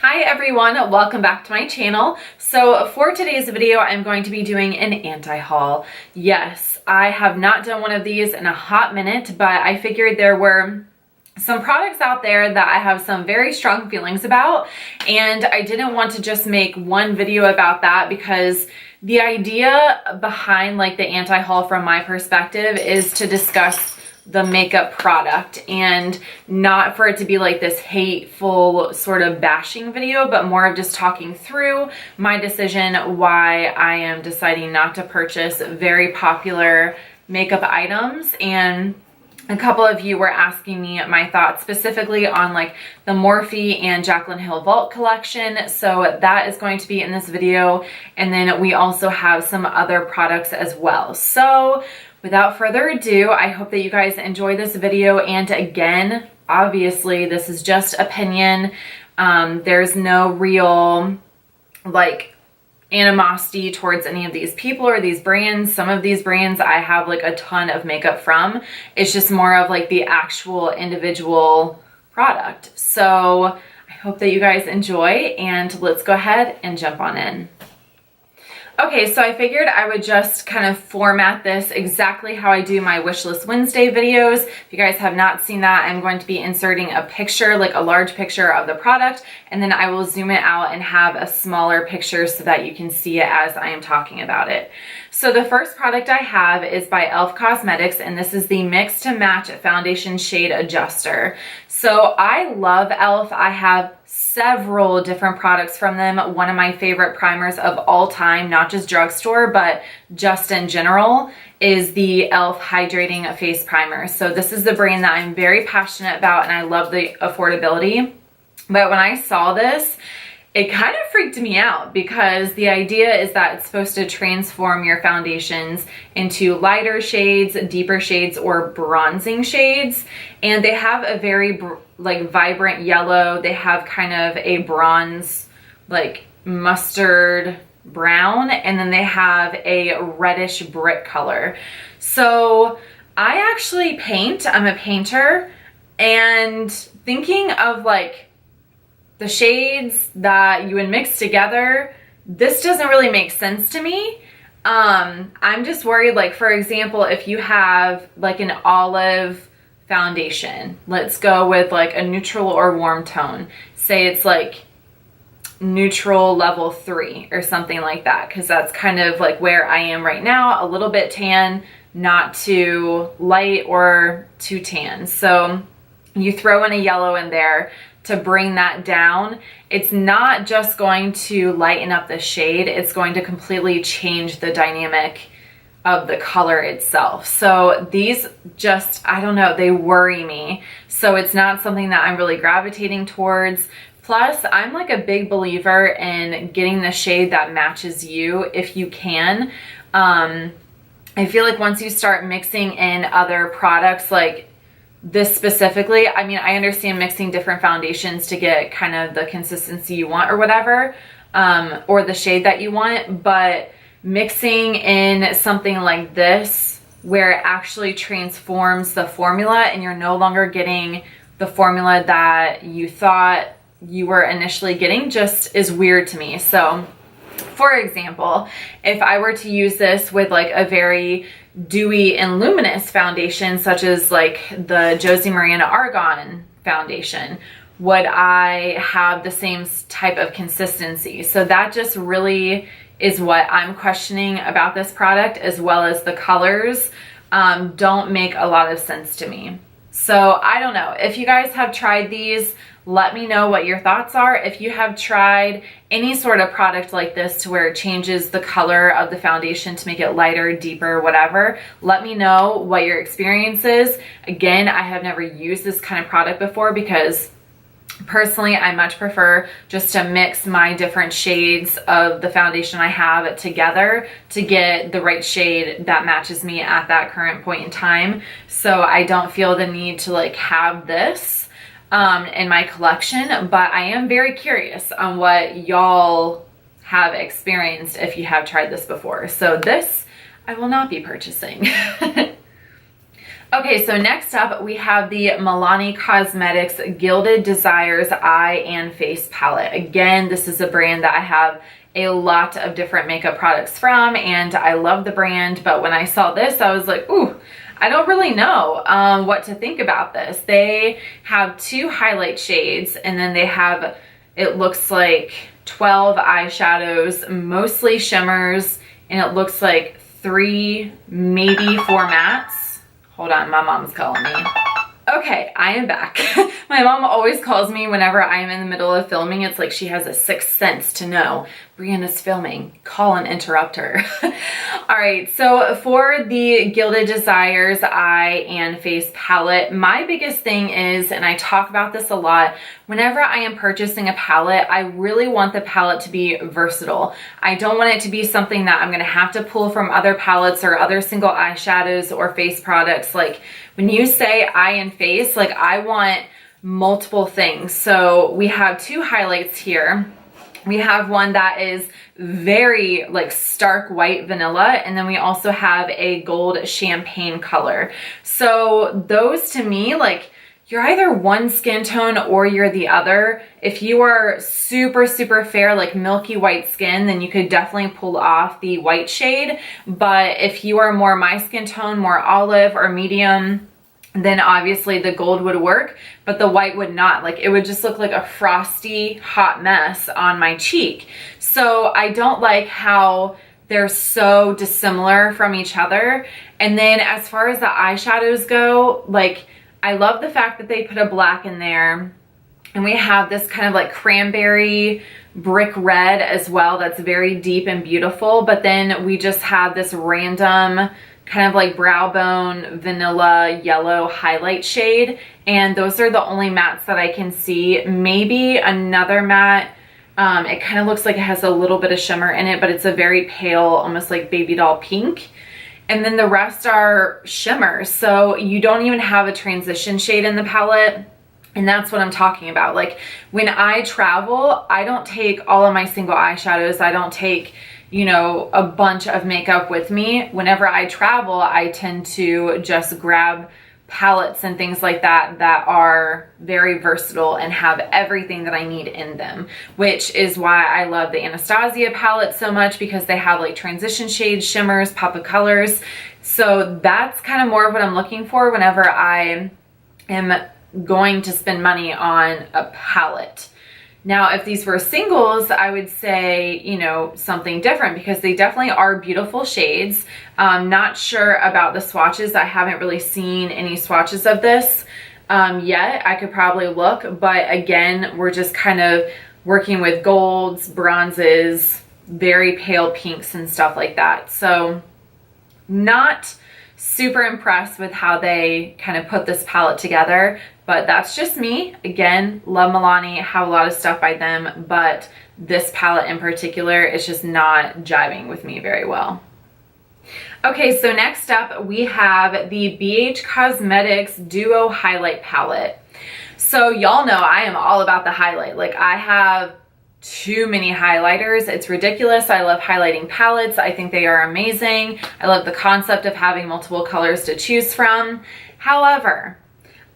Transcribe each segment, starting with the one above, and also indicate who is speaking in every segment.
Speaker 1: Hi everyone, welcome back to my channel. So for today's video, I'm going to be doing an anti-haul. Yes, I have not done one of these in a hot minute, but I figured there were some products out there that I have some very strong feelings about, and I didn't want to just make one video about that because the idea behind like the anti-haul from my perspective is to discuss the makeup product and not for it to be like this hateful sort of bashing video, but more of just talking through my decision why I am deciding not to purchase very popular makeup items. And a couple of you were asking me my thoughts specifically on like the Morphe and Jaclyn Hill Vault collection. So that is going to be in this video. And then we also have some other products as well. So without further ado, I hope that you guys enjoy this video. And again, obviously this is just opinion. There's no real like animosity towards any of these people or these brands. Some of these brands I have like a ton of makeup from. It's just more of like the actual individual product. So I hope that you guys enjoy, and let's go ahead and jump on in. Okay, so I figured I would just kind of format this exactly how I do my Wishlist Wednesday videos. If you guys have not seen that, I'm going to be inserting a picture, like a large picture of the product, and then I will zoom it out and have a smaller picture so that you can see it as I am talking about it. So the first product I have is by e.l.f. Cosmetics, and this is the Mix to Match Foundation Shade Adjuster. So I love e.l.f. I have several different products from them. One of my favorite primers of all time, not just drugstore, but just in general, is the e.l.f. Hydrating Face Primer. So this is the brand that I'm very passionate about, and I love the affordability. But when I saw this, it kind of freaked me out because the idea is that it's supposed to transform your foundations into lighter shades, deeper shades, or bronzing shades. And they have a very like vibrant yellow. They have kind of a bronze, like mustard brown, and then they have a reddish brick color. So I actually paint. I'm a painter, and thinking of like the shades that you would mix together, this doesn't really make sense to me. I'm just worried, like for example, if you have like an olive foundation, let's go with like a neutral or warm tone. Say it's like neutral level 3 or something like that, because that's kind of like where I am right now, a little bit tan, not too light or too tan. So you throw in a yellow in there to bring that down. It's not just going to lighten up the shade, it's going to completely change the dynamic of the color itself. So these just, I don't know, they worry me. So it's not something that I'm really gravitating towards. Plus, I'm like a big believer in getting the shade that matches you if you can. I feel like once you start mixing in other products, like this specifically, I mean, I understand mixing different foundations to get kind of the consistency you want or whatever, or the shade that you want, but mixing in something like this where it actually transforms the formula and you're no longer getting the formula that you thought you were initially getting just is weird to me. So for example, if I were to use this with like a very dewy and luminous foundation, such as like the Josie Maria Argan foundation, would I have the same type of consistency? So that just really is what I'm questioning about this product, as well as the colors don't make a lot of sense to me. So I don't know. If you guys have tried these, let me know what your thoughts are. If you have tried any sort of product like this to where it changes the color of the foundation to make it lighter, deeper, whatever, let me know what your experience is. Again, I have never used this kind of product before because personally, I much prefer just to mix my different shades of the foundation I have together to get the right shade that matches me at that current point in time. So I don't feel the need to like have this in my collection, but I am very curious on what y'all have experienced if you have tried this before. So this I will not be purchasing. Okay, so next up we have the Milani Cosmetics Gilded Desires Eye and Face Palette. Again, this is a brand that I have a lot of different makeup products from, and I love the brand, but when I saw this, I was like, ooh, I don't really know what to think about this. They have 2 highlight shades, and then they have, it looks like 12 eyeshadows, mostly shimmers, and it looks like 3, maybe 4 mattes. Hold on, my mom's calling me. Okay, I am back. My mom always calls me whenever I am in the middle of filming. It's like she has a sixth sense to know Brianna's filming. Call and interrupt her. All right, so for the Gilded Desires Eye and Face Palette, my biggest thing is, and I talk about this a lot, whenever I am purchasing a palette, I really want the palette to be versatile. I don't want it to be something that I'm gonna have to pull from other palettes or other single eyeshadows or face products. Like when you say eye and face, like I want multiple things. So we have 2 highlights here. We have one that is very like stark white vanilla, and then we also have a gold champagne color. So those to me, like you're either one skin tone or you're the other. If you are super, super fair, like milky white skin, then you could definitely pull off the white shade. But if you are more my skin tone, more olive or medium, then obviously the gold would work, but the white would not. Like it would just look like a frosty hot mess on my cheek. So I don't like how they're so dissimilar from each other. And then as far as the eyeshadows go, like I love the fact that they put a black in there, and we have this kind of like cranberry brick red as well that's very deep and beautiful. But then we just have this random kind of like brow bone vanilla yellow highlight shade, and those are the only mattes that I can see. Maybe another matte, it kind of looks like it has a little bit of shimmer in it, but it's a very pale, almost like baby doll pink. And then the rest are shimmers, so you don't even have a transition shade in the palette. And that's what I'm talking about. Like when I travel, I don't take all of my single eyeshadows. I don't take, you know, a bunch of makeup with me. Whenever I travel, I tend to just grab palettes and things like that that are very versatile and have everything that I need in them, which is why I love the Anastasia palette so much, because they have like transition shades, shimmers, pop of colors. So that's kind of more of what I'm looking for whenever I am going to spend money on a palette. Now, if these were singles, I would say, you know, something different, because they definitely are beautiful shades. Not sure about the swatches. I haven't really seen any swatches of this yet. I could probably look, but again, we're just kind of working with golds, bronzes, very pale pinks and stuff like that. So not super impressed with how they kind of put this palette together, but that's just me. Again, love Milani, have a lot of stuff by them, but this palette in particular is just not jiving with me very well. Okay, so next up we have the BH Cosmetics Duo Highlight Palette. So y'all know I am all about the highlight. Like I have too many highlighters. It's ridiculous. I love highlighting palettes. I think they are amazing. I love the concept of having multiple colors to choose from. However,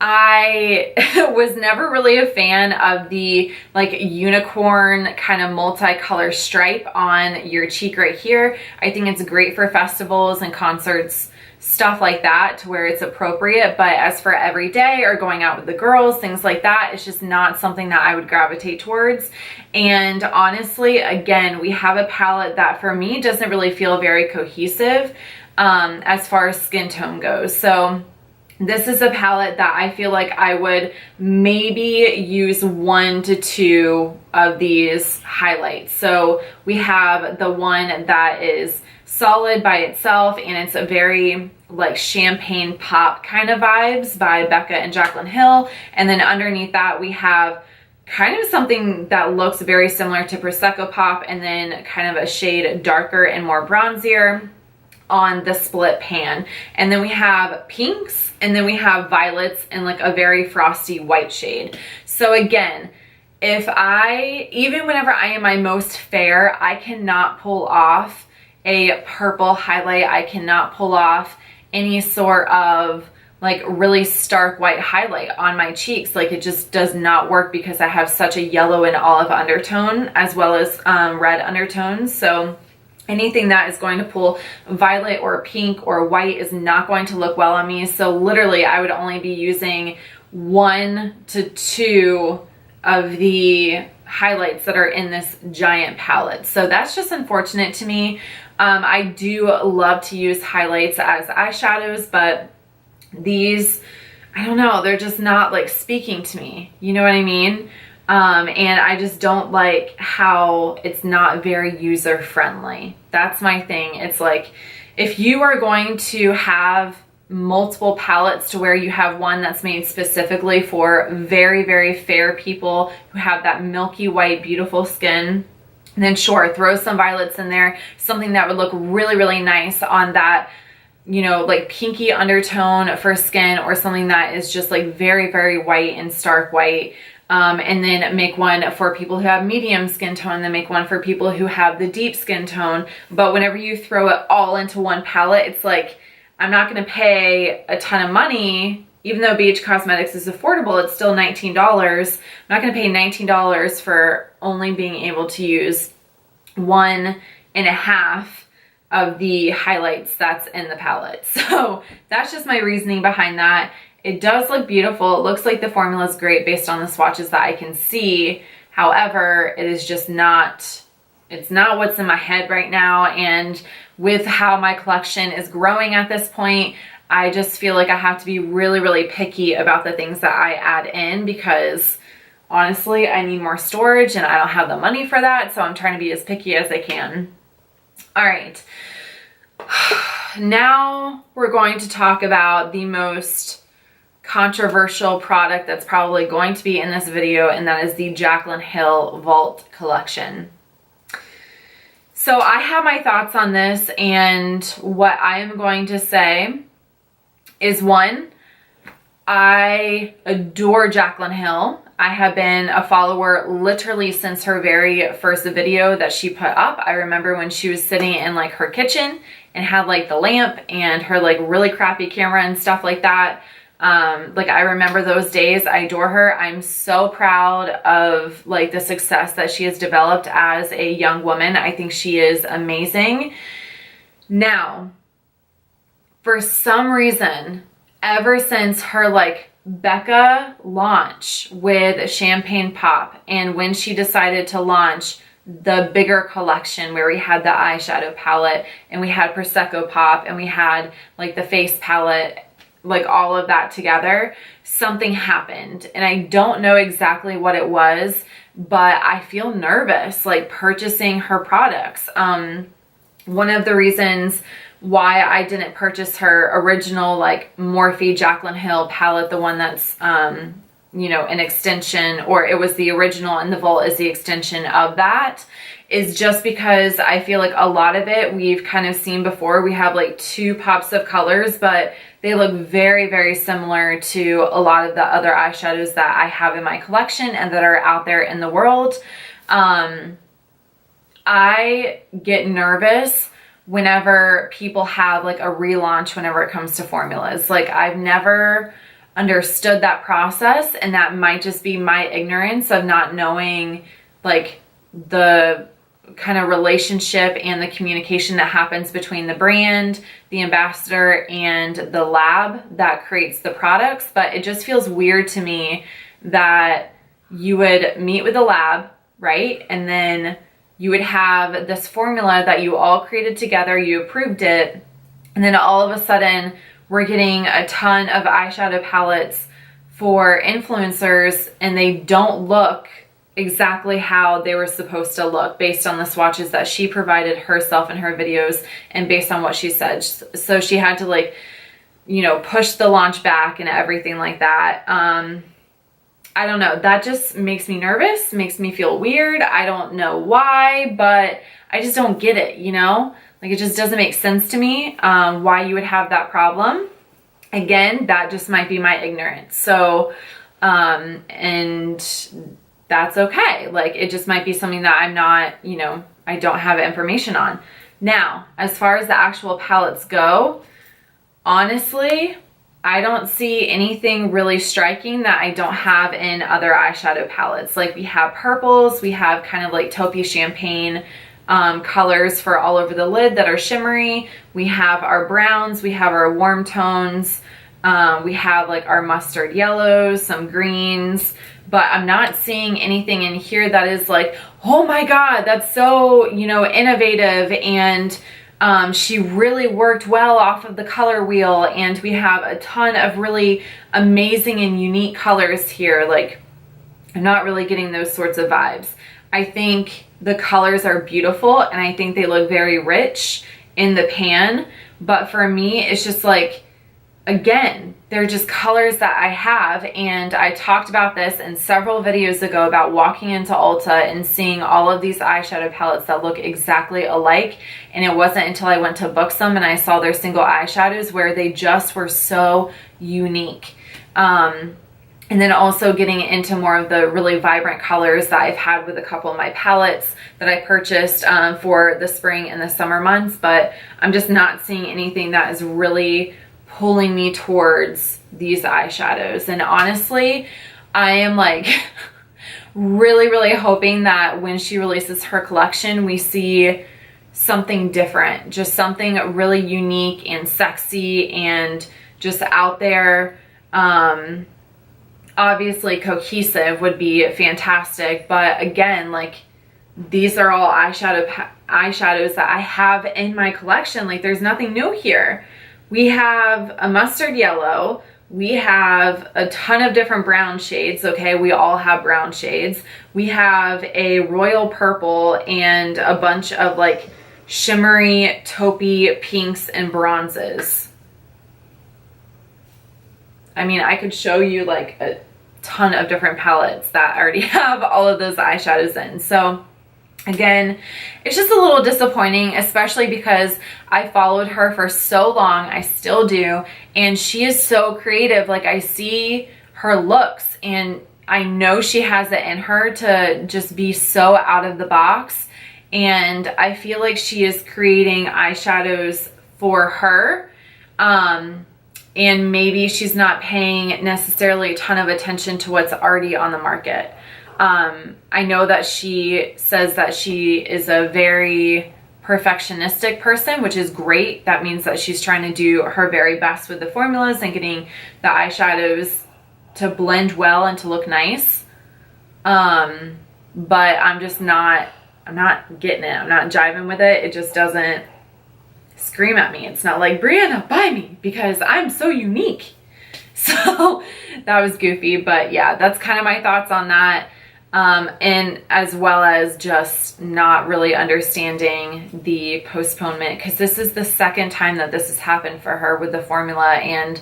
Speaker 1: I was never really a fan of the like unicorn kind of multicolor stripe on your cheek right here. I think it's great for festivals and concerts, stuff like that, to where it's appropriate. But as for every day or going out with the girls, things like that, it's just not something that I would gravitate towards. And honestly, again, we have a palette that for me doesn't really feel very cohesive as far as skin tone goes. So this is a palette that I feel like I would maybe use 1 to 2 of these highlights. So we have the one that is solid by itself, and it's a very like champagne pop kind of vibes by Becca and Jaclyn Hill. And then underneath that we have kind of something that looks very similar to Prosecco Pop, and then kind of a shade darker and more bronzier on the split pan. And then we have pinks, and then we have violets, and like a very frosty white shade. So again, even whenever I am my most fair, I cannot pull off a purple highlight. I cannot pull off any sort of like really stark white highlight on my cheeks. Like it just does not work because I have such a yellow and olive undertone as well as red undertones. So anything that is going to pull violet or pink or white is not going to look well on me. So literally I would only be using 1 to 2 of the highlights that are in this giant palette. So that's just unfortunate to me. I do love to use highlights as eyeshadows, but these, I don't know, they're just not like speaking to me. You know what I mean? And I just don't like how it's not very user friendly. That's my thing. It's like, if you are going to have multiple palettes to where you have one that's made specifically for very, very fair people who have that milky white, beautiful skin, then sure, throw some violets in there, something that would look really, really nice on that, you know, like pinky undertone for skin, or something that is just like very, very white and stark white. And then make one for people who have medium skin tone, then make one for people who have the deep skin tone. But whenever you throw it all into one palette, it's like, I'm not going to pay a ton of money. Even though BH Cosmetics is affordable, it's still $19. I'm not going to pay $19 for only being able to use 1.5 of the highlights that's in the palette. So that's just my reasoning behind that. It does look beautiful. It looks like the formula is great based on the swatches that I can see. However, it is just not, it's not what's in my head right now. And with how my collection is growing at this point, I just feel like I have to be really, really picky about the things that I add in, because honestly, I need more storage and I don't have the money for that. So I'm trying to be as picky as I can. All right. Now we're going to talk about the most controversial product that's probably going to be in this video, and that is the Jaclyn Hill Vault collection. So I have my thoughts on this, and what I am going to say is, one, I adore Jaclyn Hill. I have been a follower literally since her very first video that she put up. I remember when she was sitting in like her kitchen and had like the lamp and her like really crappy camera and stuff like that. Like I remember those days. I adore her. I'm so proud of like the success that she has developed as a young woman. I think she is amazing. Now, for some reason, ever since her like Becca launch with Champagne Pop, and when she decided to launch the bigger collection where we had the eyeshadow palette and we had Prosecco Pop and we had like the face palette, like all of that together, something happened. And I don't know exactly what it was, but I feel nervous like purchasing her products. One of the reasons why I didn't purchase her original like Morphe Jaclyn Hill palette, the one that's you know, an extension, or it was the original and the Vault is the extension of that, is just because I feel like a lot of it we've kind of seen before. We have like 2 pops of colors, but they look very, very similar to a lot of the other eyeshadows that I have in my collection and that are out there in the world. I get nervous whenever people have like a relaunch whenever it comes to formulas. Like I've never understood that process, and that might just be my ignorance of not knowing like the kind of relationship and the communication that happens between the brand, the ambassador, and the lab that creates the products. But it just feels weird to me that you would meet with the lab, right? And then you would have this formula that you all created together, you approved it, and then all of a sudden we're getting a ton of eyeshadow palettes for influencers, and they don't look exactly how they were supposed to look based on the swatches that she provided herself in her videos and based on what she said. So she had to like, you know, push the launch back and everything like that. I don't know, that just makes me nervous, makes me feel weird. I don't know why, but I just don't get it, you know? Like it just doesn't make sense to me why you would have that problem. Again, that just might be my ignorance. So, and that's okay. Like it just might be something that I'm not, you know, I don't have information on. Now, as far as the actual palettes go, honestly, I don't see anything really striking that I don't have in other eyeshadow palettes. Like we have purples, we have kind of like taupey champagne colors for all over the lid that are shimmery. We have our browns, we have our warm tones, we have like our mustard yellows, some greens, but I'm not seeing anything in here that is like, oh my God, that's so, you know, innovative, and she really worked well off of the color wheel, and we have a ton of really amazing and unique colors here. Like, I'm not really getting those sorts of vibes. I think the colors are beautiful, and I think they look very rich in the pan, but for me, it's just like, again, they're just colors that I have, and I talked about this in several videos ago about walking into Ulta and seeing all of these eyeshadow palettes that look exactly alike, and it wasn't until I went to Buxom and I saw their single eyeshadows where they just were so unique. And then also getting into more of the really vibrant colors that I've had with a couple of my palettes that I purchased for the spring and the summer months, but I'm just not seeing anything that is really pulling me towards these eyeshadows. And honestly, I am like really hoping that when she releases her collection, we see something different, just something really unique and sexy and just out there. Obviously cohesive would be fantastic, but again, like, these are all eyeshadows that I have in my collection. Like, there's nothing new here. We have a mustard yellow, we have a ton of different brown shades, okay? We all have brown shades. We have a royal purple and a bunch of like shimmery taupey pinks and bronzes. I mean, I could show you like a ton of different palettes that already have all of those eyeshadows in. So again, it's just a little disappointing, especially because I followed her for so long. I still do. And she is so creative. Like, I see her looks and I know she has it in her to just be so out of the box. And I feel like she is creating eyeshadows for her. And maybe she's not paying necessarily a ton of attention to what's already on the market. I know that she says that she is a very perfectionistic person, which is great. That means that she's trying to do her very best with the formulas and getting the eyeshadows to blend well and to look nice. But I'm just not, I'm not getting it. I'm not jiving with it. It just doesn't scream at me. It's not like, Brianna, buy me because I'm so unique. So that was goofy, but yeah, that's kind of my thoughts on that. And as well as just not really understanding the postponement, because this is the second time that this has happened for her with the formula, and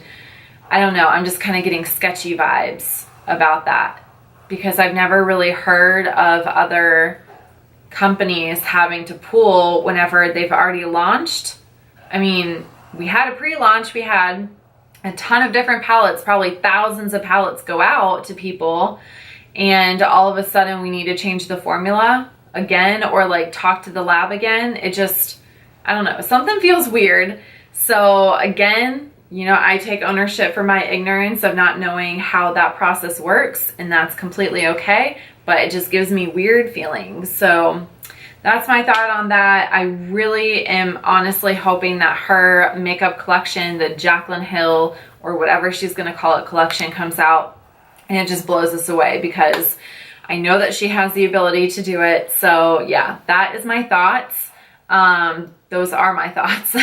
Speaker 1: I don't know, I'm just kind of getting sketchy vibes about that, because I've never really heard of other companies having to pull whenever they've already launched. I mean, we had a pre-launch, we had a ton of different palettes, probably thousands of palettes go out to people, and all of a sudden we need to change the formula again or like talk to the lab again. It just, I don't know, something feels weird. So again, you know, I take ownership for my ignorance of not knowing how that process works, and that's completely okay, but it just gives me weird feelings. So that's my thought on that. I really am honestly hoping that her makeup collection, the Jaclyn Hill or whatever she's going to call it collection, comes out and it just blows us away, because I know that she has the ability to do it. So yeah, that is my thoughts. Those are my thoughts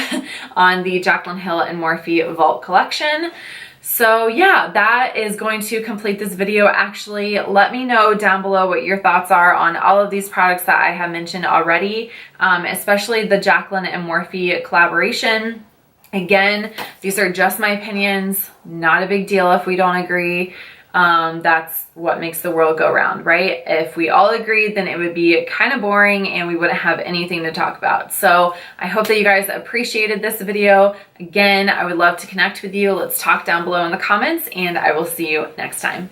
Speaker 1: on the Jaclyn Hill and Morphe Vault collection. So yeah, that is going to complete this video. Actually, let me know down below what your thoughts are on all of these products that I have mentioned already, especially the Jaclyn and Morphe collaboration. Again, these are just my opinions, not a big deal if we don't agree. That's what makes the world go round, right? If we all agreed, then it would be kind of boring and we wouldn't have anything to talk about. So I hope that you guys appreciated this video. Again, I would love to connect with you. Let's talk down below in the comments, and I will see you next time.